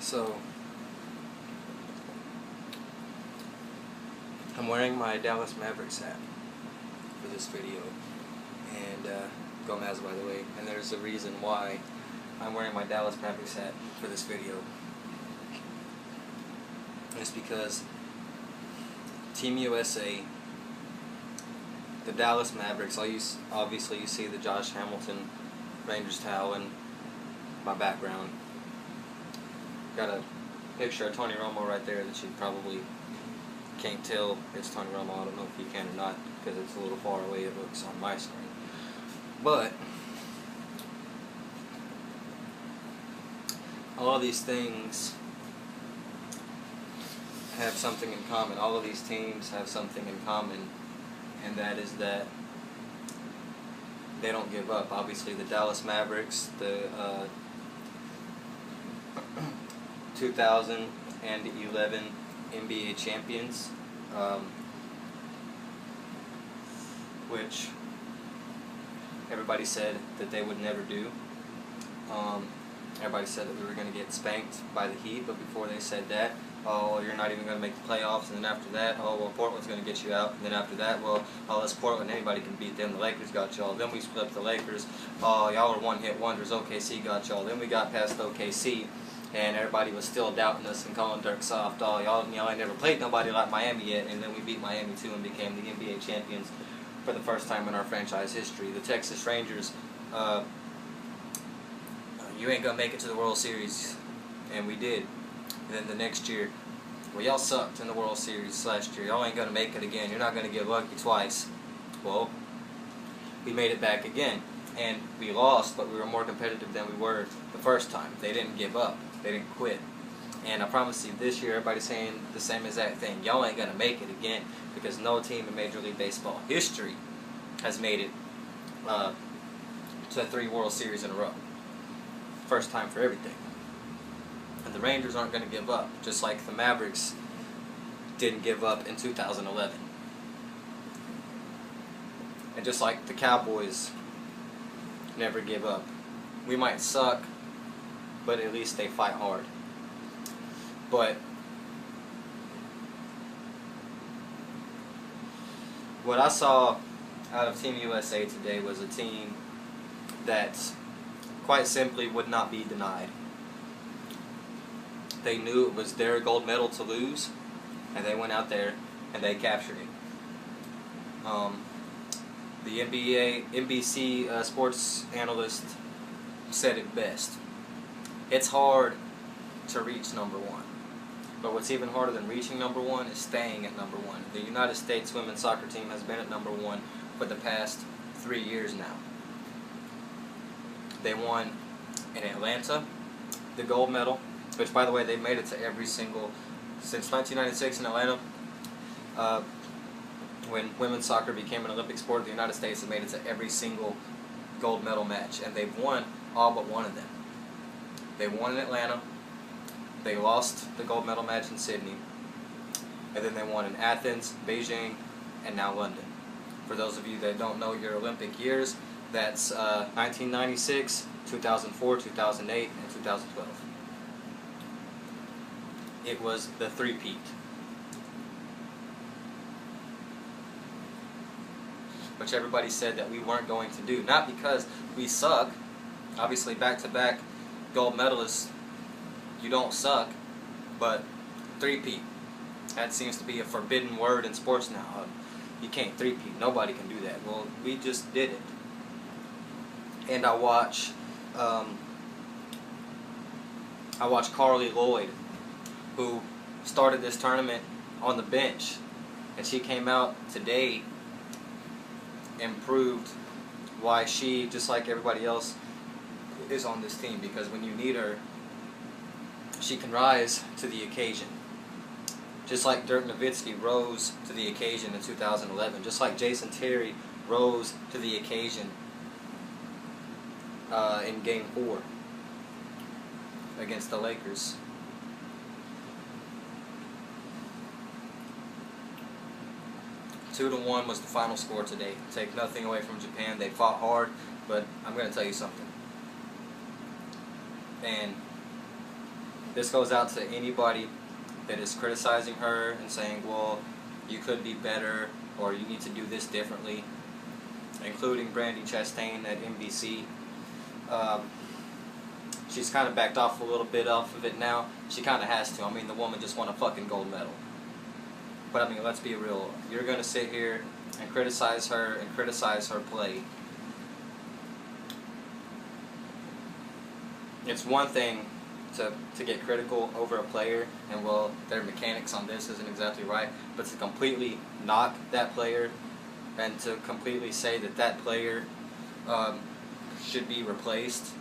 So, I'm wearing my Dallas Mavericks hat for this video, and go Mavs, by the way, and there's a reason why I'm wearing my Dallas Mavericks hat for this video. It's because Team USA, the Dallas Mavericks, obviously you see the Josh Hamilton Rangers towel in my background. Got a picture of Tony Romo right there that you probably can't tell it's Tony Romo. I don't know if you can or not because it's a little far away. It looks on my screen. But all of these things have something in common. All of these teams have something in common, and that is that they don't give up. Obviously, the Dallas Mavericks, the 2011 NBA champions, which everybody said that they would never do. Everybody said that we were going to get spanked by the Heat, but before they said that, oh, you're not even going to make the playoffs, and then after that, oh, well, Portland's going to get you out, and then after that, well, oh, that's Portland, anybody can beat them, the Lakers got y'all, then we split up the Lakers, oh, y'all are one-hit wonders, OKC got y'all, then we got past OKC, and everybody was still doubting us and calling Dirk soft, oh, y'all ain't never played nobody like Miami yet, and then we beat Miami too and became the NBA champions for the first time in our franchise history. The Texas Rangers, you ain't gonna make it to the World Series, and we did. And then the next year, well, y'all sucked in the World Series last year. Y'all ain't gonna make it again. You're not gonna get lucky twice. Well, we made it back again, and we lost, but we were more competitive than we were the first time. They didn't give up. They didn't quit. And I promise you, this year, everybody's saying the same exact thing. Y'all ain't gonna make it again because no team in Major League Baseball history has made it to 3 World Series in a row. First time for everything. And the Rangers aren't going to give up, just like the Mavericks didn't give up in 2011. And just like the Cowboys never give up. We might suck, but at least they fight hard. But what I saw out of Team USA today was a team that quite simply would not be denied. They knew it was their gold medal to lose, and they went out there and they captured it. The NBC sports analyst said it best. It's hard to reach number one, but what's even harder than reaching number one is staying at number one. The United States women's soccer team has been at number one for the past 3 years now. They won in Atlanta the gold medal, which, by the way, they've made it to every single, since 1996 in Atlanta, when women's soccer became an Olympic sport, the United States have made it to every single gold medal match, and they've won all but one of them. They won in Atlanta, they lost the gold medal match in Sydney, and then they won in Athens, Beijing, and now London. For those of you that don't know your Olympic years, that's 1996, 2004, 2008, and 2012. It was the three-peat. Which everybody said that we weren't going to do. Not because we suck. Obviously, back-to-back gold medalists, you don't suck. But three-peat. That seems to be a forbidden word in sports now. You can't three-peat. Nobody can do that. Well, we just did it. And I watch Carly Lloyd, who started this tournament on the bench, and she came out today and proved why she, just like everybody else, is on this team, because when you need her, she can rise to the occasion. Just like Dirk Nowitzki rose to the occasion in 2011, just like Jason Terry rose to the occasion in Game 4 against the Lakers. Two to 1 was the final score today. Take nothing away from Japan. They fought hard, but I'm going to tell you something. And this goes out to anybody that is criticizing her and saying, well, you could be better, or you need to do this differently, including Brandi Chastain at NBC. She's kind of backed off a little bit off of it now. She kind of has to. I mean, the woman just won a fucking gold medal. But I mean, let's be real. You're going to sit here and criticize her and criticize her play. It's one thing to get critical over a player, and well, their mechanics on this isn't exactly right, but to completely knock that player and to completely say that that player should be replaced.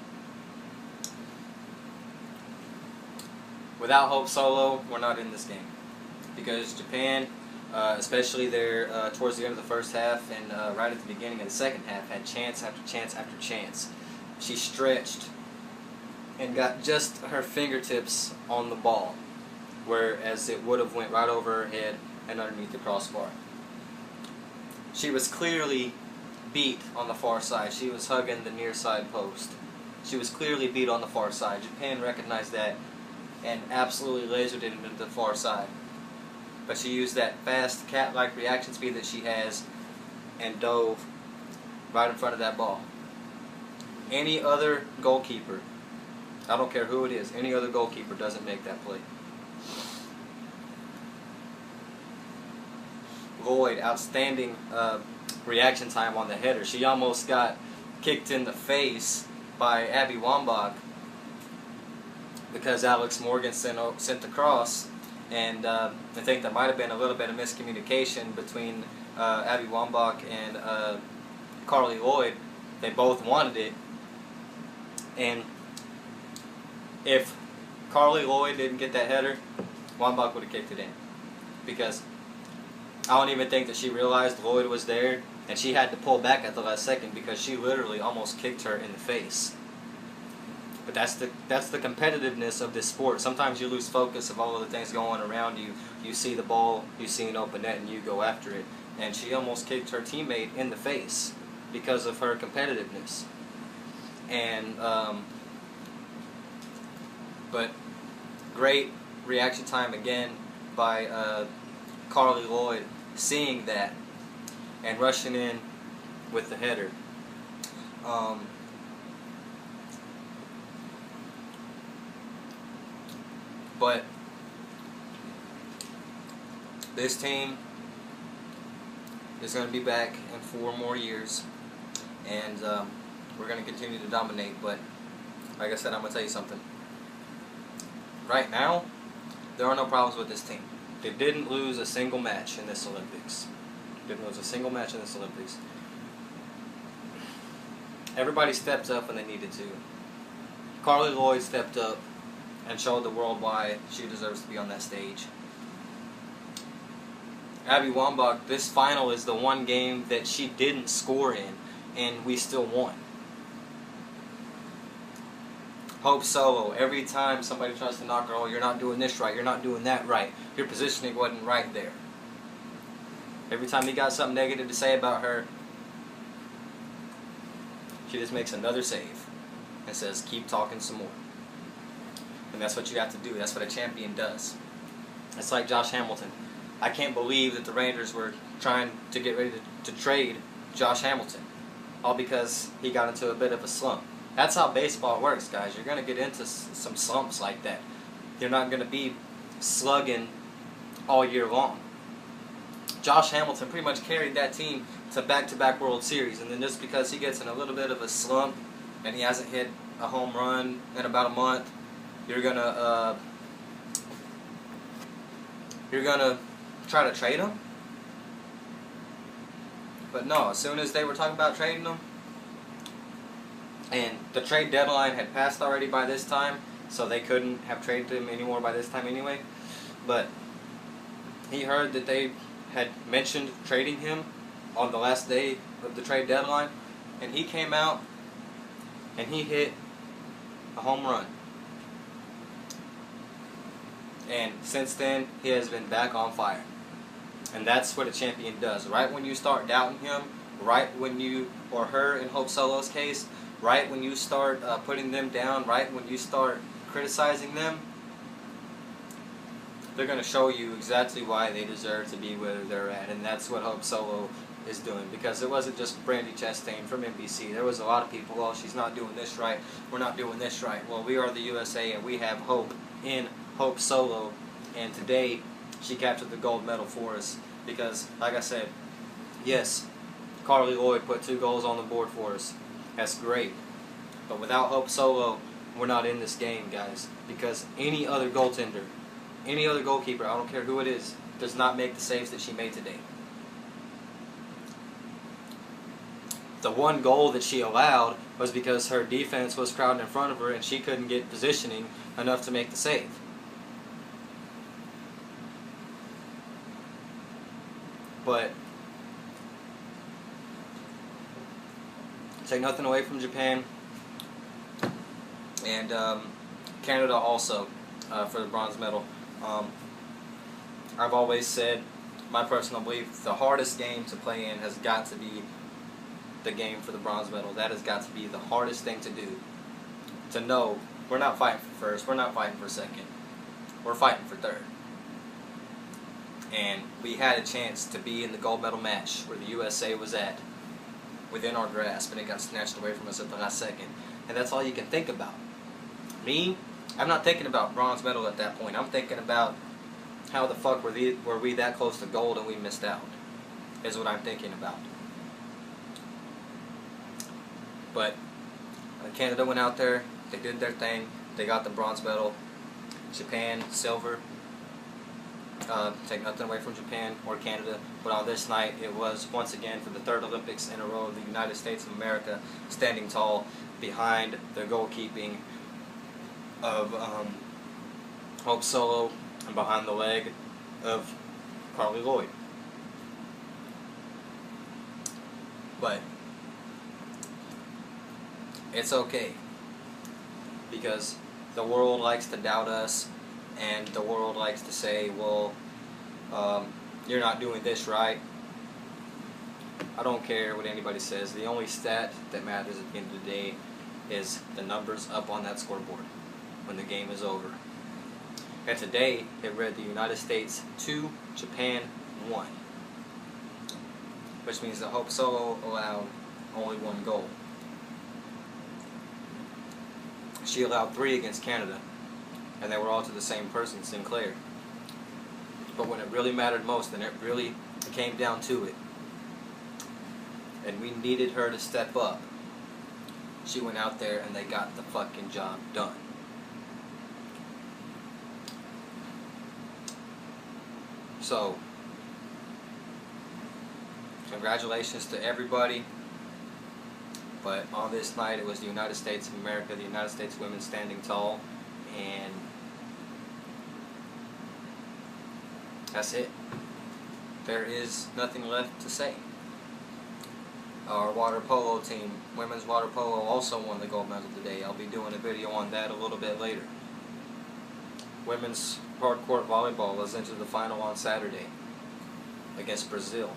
Without Hope Solo, we're not in this game, because Japan, especially there towards the end of the first half and right at the beginning of the second half, had chance after chance after chance. She stretched and got just her fingertips on the ball, whereas it would have went right over her head and underneath the crossbar. She was clearly beat on the far side. She was hugging the near side post. She was clearly beat on the far side. Japan recognized that and absolutely lasered it into the far side. But she used that fast cat-like reaction speed that she has and dove right in front of that ball. Any other goalkeeper, I don't care who it is, any other goalkeeper doesn't make that play. Lloyd, outstanding reaction time on the header. She almost got kicked in the face by Abby Wambach because Alex Morgan sent the cross, and I think there might have been a little bit of miscommunication between Abby Wambach and Carly Lloyd. They both wanted it, and if Carly Lloyd didn't get that header, Wambach would have kicked it in, because I don't even think that she realized Lloyd was there, and she had to pull back at the last second because she literally almost kicked her in the face. But that's the competitiveness of this sport. Sometimes you lose focus of all of the things going around you. You see the ball, you see an open net, and you go after it. And she almost kicked her teammate in the face because of her competitiveness. And but great reaction time again by Carly Lloyd, seeing that and rushing in with the header. But this team is going to be back in 4 more years, and we're going to continue to dominate. But like I said, I'm going to tell you something. Right now, there are no problems with this team. They didn't lose a single match in this Olympics. Didn't lose a single match in this Olympics. Everybody stepped up when they needed to. Carly Lloyd stepped up and showed the world why she deserves to be on that stage. Abby Wambach, this final is the one game that she didn't score in, and we still won. Hope Solo, every time somebody tries to knock her, oh, you're not doing this right, you're not doing that right, your positioning wasn't right there. Every time he got something negative to say about her, she just makes another save and says, keep talking some more. And that's what you have to do. That's what a champion does. It's like Josh Hamilton. I can't believe that the Rangers were trying to get ready to trade Josh Hamilton, all because he got into a bit of a slump. That's how baseball works, guys. You're going to get into some slumps like that. You're not going to be slugging all year long. Josh Hamilton pretty much carried that team to back-to-back World Series, and then just because he gets in a little bit of a slump and he hasn't hit a home run in about a month, you're gonna try to trade him. But no, as soon as they were talking about trading him, and the trade deadline had passed already by this time, so they couldn't have traded him anymore by this time anyway. But he heard that they had mentioned trading him on the last day of the trade deadline, and he came out and he hit a home run. And since then, he has been back on fire. And that's what a champion does. Right when you start doubting him, right when you, or her in Hope Solo's case, right when you start putting them down, right when you start criticizing them, they're going to show you exactly why they deserve to be where they're at, and that's what Hope Solo is doing. Because it wasn't just Brandy Chastain from NBC. There was a lot of people, well, she's not doing this right, we're not doing this right. Well, we are the USA, and we have hope in Hope Solo, and today she captured the gold medal for us. Because, like I said, yes, Carly Lloyd put 2 goals on the board for us. That's great. But without Hope Solo, we're not in this game, guys. Because any other goaltender, any other goalkeeper, I don't care who it is, does not make the saves that she made today. The one goal that she allowed was because her defense was crowding in front of her and she couldn't get positioning enough to make the save. But take nothing away from Japan and Canada also for the bronze medal. I've always said, my personal belief, the hardest game to play in has got to be the game for the bronze medal. That has got to be the hardest thing to do. To know we're not fighting for first, we're not fighting for second, we're fighting for third. And we had a chance to be in the gold medal match where the USA was at, within our grasp, and it got snatched away from us at the last second. And that's all you can think about. Me, I'm not thinking about bronze medal at that point. I'm thinking about how the fuck were we that close to gold and we missed out, is what I'm thinking about. But Canada went out there, they did their thing, they got the bronze medal. Japan, silver. Take nothing away from Japan or Canada, but on this night it was once again for the 3rd Olympics in a row the United States of America standing tall behind the goalkeeping of Hope Solo and behind the leg of Carly Lloyd. But it's okay, because the world likes to doubt us, and the world likes to say, well, you're not doing this right. I don't care what anybody says. The only stat that matters at the end of the day is the numbers up on that scoreboard when the game is over. And today it read the United States 2, Japan 1, which means that Hope Solo allowed only 1 goal. She allowed 3 against Canada, and they were all to the same person, Sinclair. But when it really mattered most, and it really came down to it, and we needed her to step up, she went out there and they got the fucking job done. So, congratulations to everybody. But on this night, it was the United States of America, the United States women standing tall, and that's it. There is nothing left to say. Our water polo team, women's water polo, also won the gold medal today. I'll be doing a video on that a little bit later. Women's hardcourt volleyball is into the final on Saturday against Brazil.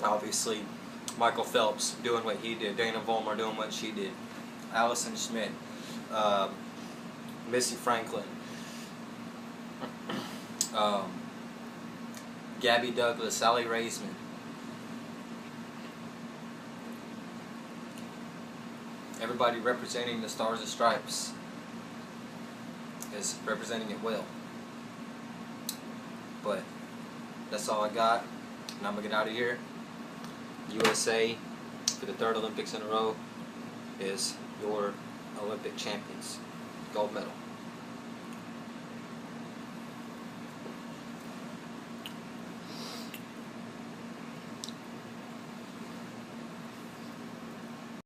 Obviously, Michael Phelps doing what he did, Dana Vollmer doing what she did, Allison Schmidt, Missy Franklin, Gabby Douglas, Sally Raisman. Everybody representing the Stars and Stripes is representing it well. But that's all I got, and I'm going to get out of here. USA, for the 3rd Olympics in a row, is your Olympic champions. Gold medal.